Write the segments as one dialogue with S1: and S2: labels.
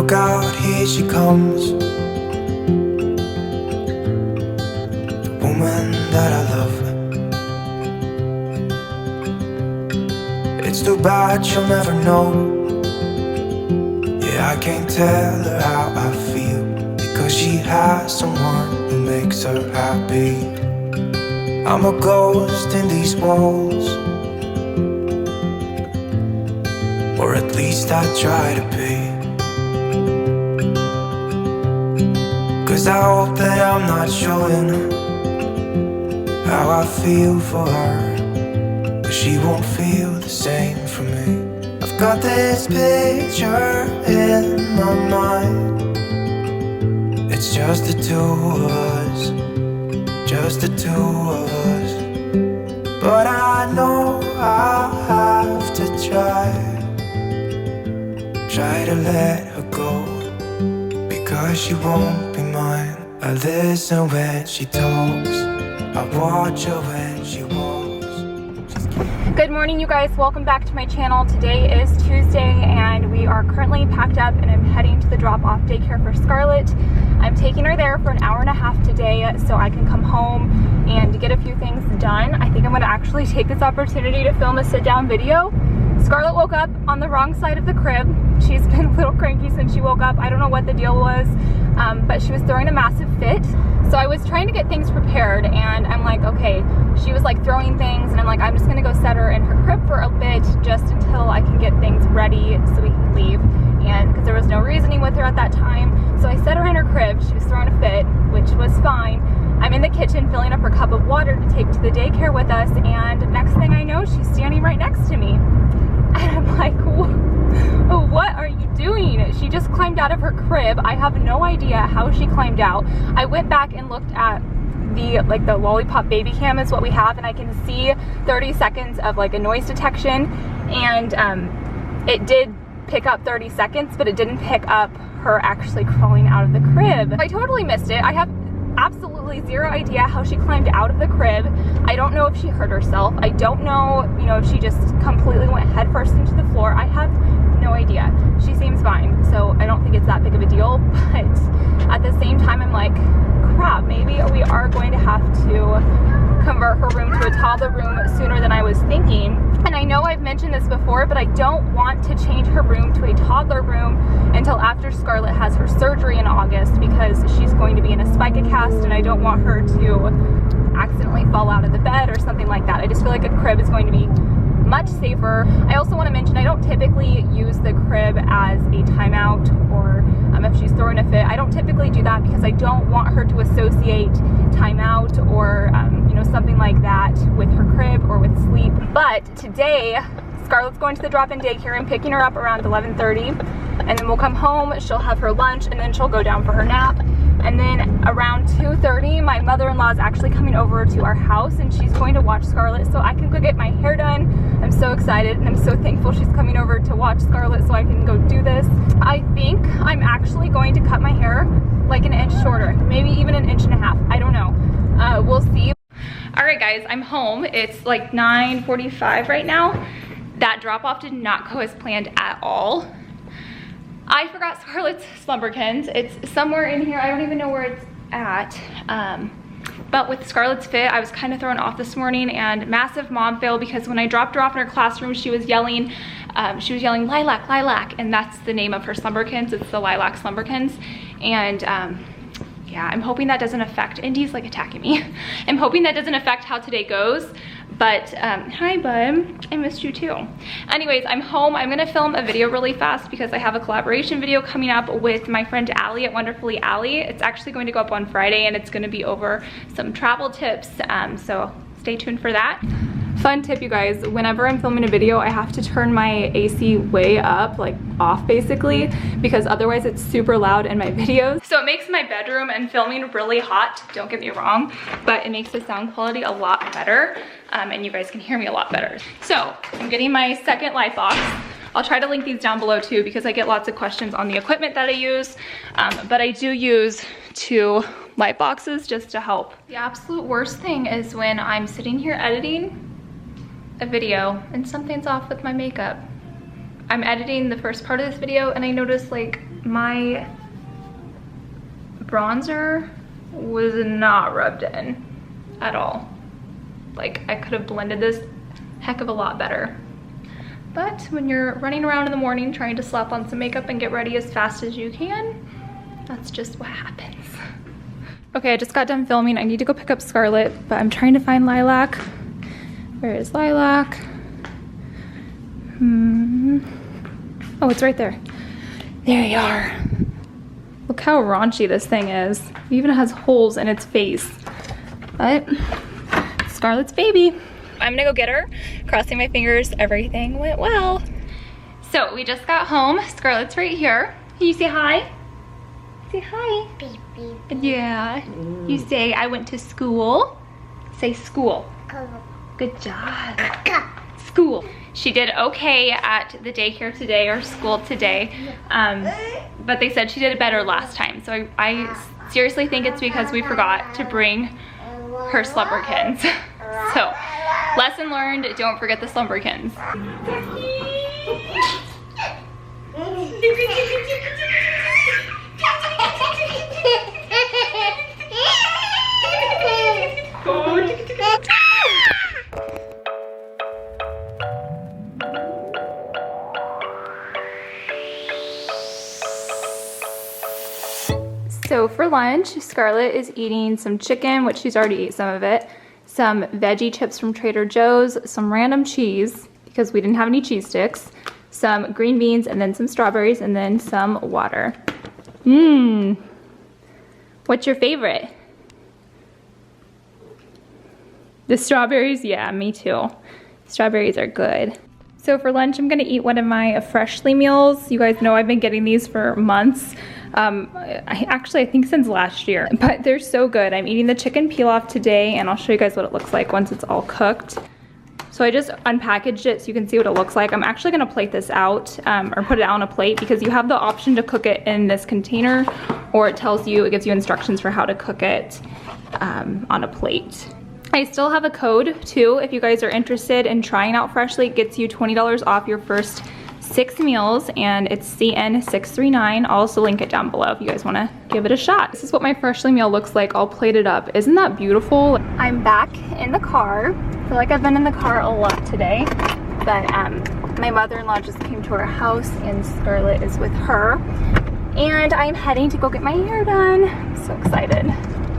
S1: Look out, here she comes, the woman that I love. It's too bad she'll never know. Yeah, I can't tell her how I feel, because she has someone who makes her happy. I'm a ghost in these walls, or at least I try to be. 'Cause I hope that I'm not showing how I feel for her, but she won't feel the same for me. I've got this picture in my mind. It's just the two of us, just the two of us. But I know I'll have to try to let her go, because she won't be mine. I listen when she talks, I watch her when she walks.
S2: Good morning, you guys. Welcome back to my channel. Today is Tuesday and we are currently packed up and I'm heading to the drop-off daycare for Scarlett. I'm taking her there for an hour and a half today so I can come home and get a few things done. I think I'm going to actually take this opportunity to film a sit-down video. Scarlett woke up on the wrong side of the crib. She's been a little cranky since she woke up. I don't know what the deal was, but she was throwing a massive fit. So I was trying to get things prepared and I'm like, okay, she was like throwing things and I'm like, I'm just gonna go set her in her crib for a bit just until I can get things ready so we can leave. And because there was no reasoning with her at that time. So I set her in her crib. She was throwing a fit, which was fine. I'm in the kitchen filling up her cup of water to take to the daycare with us, and next thing I know, she's standing right next to me. And I'm like, what are you doing? She just climbed out of her crib. I have no idea how she climbed out. I went back and looked at the lollipop baby cam is what we have, and I can see 30 seconds of like a noise detection, and it did pick up 30 seconds, but it didn't pick up her actually crawling out of the crib. I totally missed it. I have absolutely zero idea how she climbed out of the crib. I don't know if she hurt herself. I don't know, if she just completely went headfirst into the floor. I have no idea. She seems fine, so I don't think it's that big of a deal, but at the same time, I'm like, crap, maybe we are going to have to convert her room to a toddler room sooner than I was thinking. And I know I've mentioned this before, but I don't want to change her room to a toddler room until after Scarlett has her surgery in August, because she's going to be in a spica cast and I don't want her to accidentally fall out of the bed or something like that. I just feel like a crib is going to be much safer. I also want to mention I don't typically use the crib as a timeout, or if she's throwing a fit. I don't typically do that because I don't want her to associate timeout or something like that with her crib or with sleep. But today Scarlett's going to the drop-in daycare and picking her up around 11:30, and then we'll come home, she'll have her lunch, and then she'll go down for her nap. And then around 2:30, my mother-in-law is actually coming over to our house and she's going to watch Scarlett so I can go get my hair done. I'm so excited and I'm so thankful she's coming over to watch Scarlett so I can go do this. I think I'm actually going to cut my hair like an inch shorter, maybe even an inch and a half. I don't know. We'll see. All right, guys, I'm home. It's like 9:45 right now. That drop-off did not go as planned at all. I forgot Scarlett's Slumberkins. It's somewhere in here. I don't even know where it's at. But with Scarlett's fit, I was kind of thrown off this morning, and massive mom fail, because when I dropped her off in her classroom, she was yelling lilac, lilac, and that's the name of her Slumberkins. It's the Lilac Slumberkins. And yeah, I'm hoping that doesn't affect, Indy's like attacking me. I'm hoping that doesn't affect how today goes. But hi bud, I missed you too. Anyways, I'm home. I'm gonna film a video really fast because I have a collaboration video coming up with my friend Allie at Wonderfully Allie. It's actually going to go up on Friday and it's gonna be over some travel tips, so stay tuned for that. Fun tip, you guys, whenever I'm filming a video, I have to turn my AC way up, like off basically, because otherwise it's super loud in my videos. So it makes my bedroom and filming really hot, don't get me wrong, but it makes the sound quality a lot better, and you guys can hear me a lot better. So I'm getting my second light box. I'll try to link these down below too, because I get lots of questions on the equipment that I use, but I do use 2 light boxes just to help. The absolute worst thing is when I'm sitting here editing a video and something's off with my makeup. I'm editing the first part of this video and I notice like my bronzer was not rubbed in at all. Like, I could have blended this heck of a lot better. But when you're running around in the morning trying to slap on some makeup and get ready as fast as you can, that's just what happens. Okay, I just got done filming. I need to go pick up Scarlett, but I'm trying to find Lilac. Where is Lilac? Oh, it's right there. There you are. Look how raunchy this thing is. It even has holes in its face. But Scarlett's baby. I'm gonna go get her. Crossing my fingers, everything went well. So we just got home. Scarlett's right here. Can you say hi? Say hi.
S3: Beep, beep.
S2: Yeah. You say, I went to school. Say school. Good job. School. She did okay at the daycare today, or school today, but they said she did better last time. So I seriously think it's because we forgot to bring her Slumberkins. So, lesson learned, don't forget the Slumberkins. So for lunch, Scarlett is eating some chicken, which she's already ate some of it, some veggie chips from Trader Joe's, some random cheese, because we didn't have any cheese sticks, some green beans, and then some strawberries, and then some water. What's your favorite? The strawberries? Yeah, me too. Strawberries are good. So for lunch, I'm gonna eat one of my Freshly meals. You guys know I've been getting these for months. I think since last year, but they're so good. I'm eating the chicken pilaf today, and I'll show you guys what it looks like once it's all cooked. So I just unpackaged it so you can see what it looks like. I'm actually gonna plate this out, or put it out on a plate, because you have the option to cook it in this container, or it gives you instructions for how to cook it on a plate. I still have a code too, if you guys are interested in trying out Freshly. It gets you $20 off your first 6 meals, and it's CN639. I'll also link it down below if you guys want to give it a shot. This is what my Freshly meal looks like all plated up. Isn't that beautiful? I'm back in the car. I feel like I've been in the car a lot today, but my mother-in-law just came to our house and Scarlett is with her, and I'm heading to go get my hair done. I'm so excited,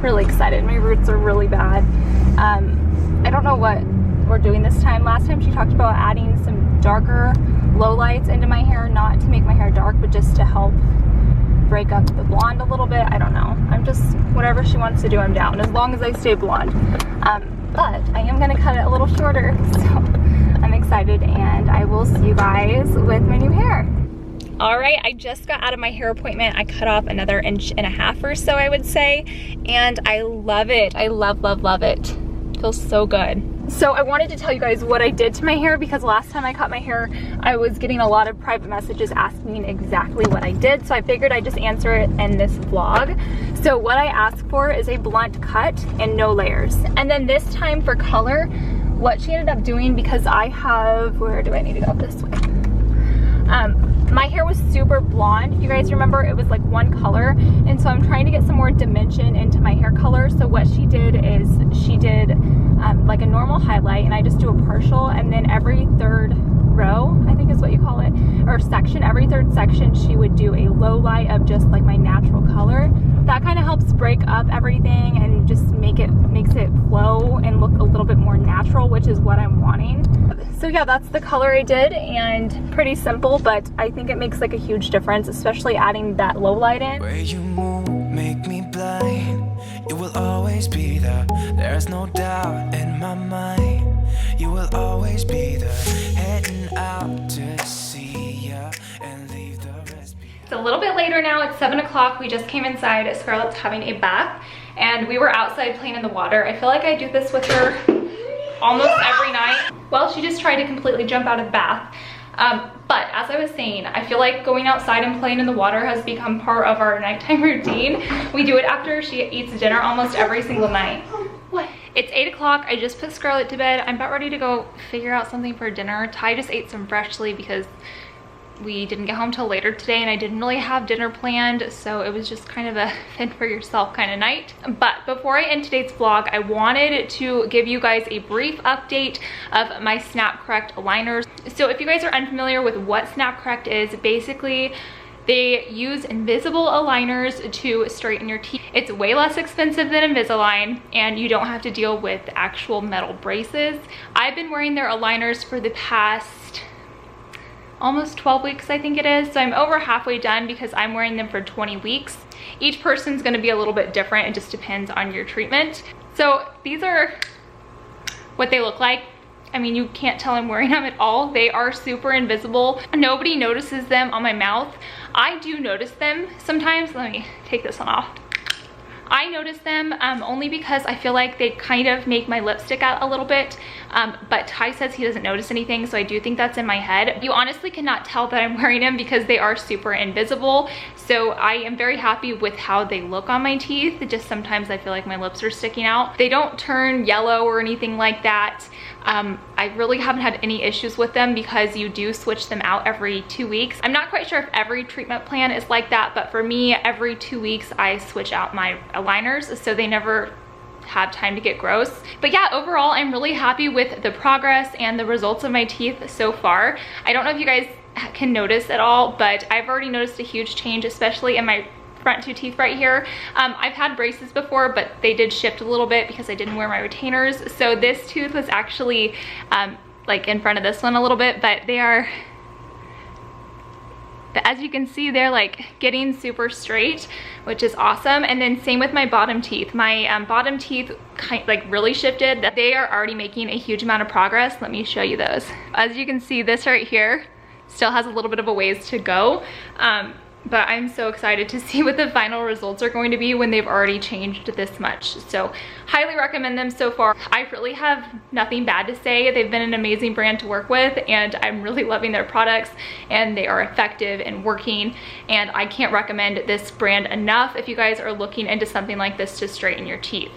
S2: really excited. My roots are really bad. I don't know what we're doing this time. Last time she talked about adding some darker lowlights into my hair, not to make my hair dark, but just to help break up the blonde a little bit. I don't know. I'm just, whatever she wants to do, I'm down, as long as I stay blonde. But I am gonna cut it a little shorter, so I'm excited, and I will see you guys with my new hair. All right, I just got out of my hair appointment. I cut off another 1.5 inches or so, I would say, and I love it. I love, love, love it. Feels so good. So I wanted to tell you guys what I did to my hair, because last time I cut my hair, I was getting a lot of private messages asking exactly what I did. So I figured I'd just answer it in this vlog. So what I asked for is a blunt cut and no layers. And then this time for color, what she ended up doing, because I have, where do I need to go? This way. My hair was super blonde. You guys remember it was like one color, and so I'm trying to get some more dimension into my hair color. So what she did is she did like a normal highlight, and I just do a partial, and then every third row, I think is what you call it, or section, every third section she would do a low light of just like my natural color. That kind of helps break up everything and just makes it flow and look a little bit more natural, which is what I'm wanting. So yeah, that's the color I did, and pretty simple, but I think it makes like a huge difference, especially adding that low light in.
S1: Where you move, make me blind. You will always be there. There's no doubt in my mind. You will always be there. Heading out to see ya and leave the rest behind.
S2: It's a little bit later now. It's 7 o'clock. We just came inside. Scarlett's having a bath, and we were outside playing in the water. I feel like I do this with her almost every night. Well, she just tried to completely jump out of the bath. But as I was saying, I feel like going outside and playing in the water has become part of our nighttime routine. We do it after she eats dinner almost every single night. What? It's 8 o'clock. I just put Scarlett to bed. I'm about ready to go figure out something for dinner. Ty just ate some Freshly because we didn't get home till later today and I didn't really have dinner planned, so it was just kind of a fend for yourself kind of night. But before I end today's vlog, I wanted to give you guys a brief update of my Snap Correct aligners. So if you guys are unfamiliar with what Snap Correct is, basically they use invisible aligners to straighten your teeth. It's way less expensive than Invisalign, and you don't have to deal with actual metal braces. I've been wearing their aligners for the past almost 12 weeks, I think it is. So I'm over halfway done because I'm wearing them for 20 weeks. Each person's gonna be a little bit different. It just depends on your treatment. So these are what they look like. I mean, you can't tell I'm wearing them at all. They are super invisible. Nobody notices them on my mouth. I do notice them sometimes. Let me take this one off. I notice them only because I feel like they kind of make my lips stick out a little bit, but Ty says he doesn't notice anything, so I do think that's in my head. You honestly cannot tell that I'm wearing them because they are super invisible, so I am very happy with how they look on my teeth. Just sometimes I feel like my lips are sticking out. They don't turn yellow or anything like that. I really haven't had any issues with them because you do switch them out every 2 weeks. I'm not quite sure if every treatment plan is like that, but for me, every 2 weeks I switch out my aligners so they never have time to get gross. But yeah, overall, I'm really happy with the progress and the results of my teeth so far. I don't know if you guys can notice at all, but I've already noticed a huge change, especially in my front 2 teeth right here. I've had braces before, but they did shift a little bit because I didn't wear my retainers. So this tooth was actually like in front of this one a little bit, but they are, as you can see, they're like getting super straight, which is awesome. And then same with my bottom teeth. My bottom teeth like really shifted. They are already making a huge amount of progress. Let me show you those. As you can see, this right here still has a little bit of a ways to go. But I'm so excited to see what the final results are going to be when they've already changed this much. So highly recommend them so far. I really have nothing bad to say. They've been an amazing brand to work with, and I'm really loving their products, and they are effective and working, and I can't recommend this brand enough if you guys are looking into something like this to straighten your teeth.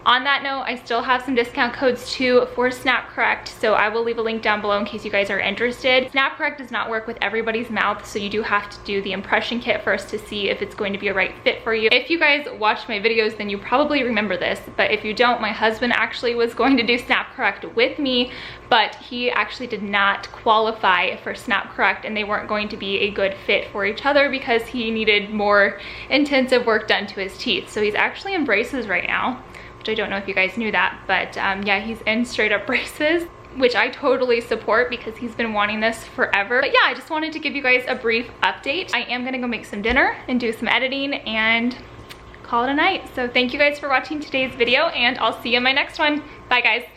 S2: On that note, I still have some discount codes too for Snap Correct, so I will leave a link down below in case you guys are interested. Snap Correct does not work with everybody's mouth, so you do have to do the impression kit first to see if it's going to be a right fit for you. If you guys watch my videos, then you probably remember this, but if you don't, my husband actually was going to do Snap Correct with me, but he actually did not qualify for Snap Correct, and they weren't going to be a good fit for each other because he needed more intensive work done to his teeth. So he's actually in braces right now. I don't know if you guys knew that, but yeah, he's in straight up braces, which I totally support because he's been wanting this forever. But yeah, I just wanted to give you guys a brief update. I am gonna go make some dinner and do some editing and call it a night. So thank you guys for watching today's video, and I'll see you in my next one. Bye guys.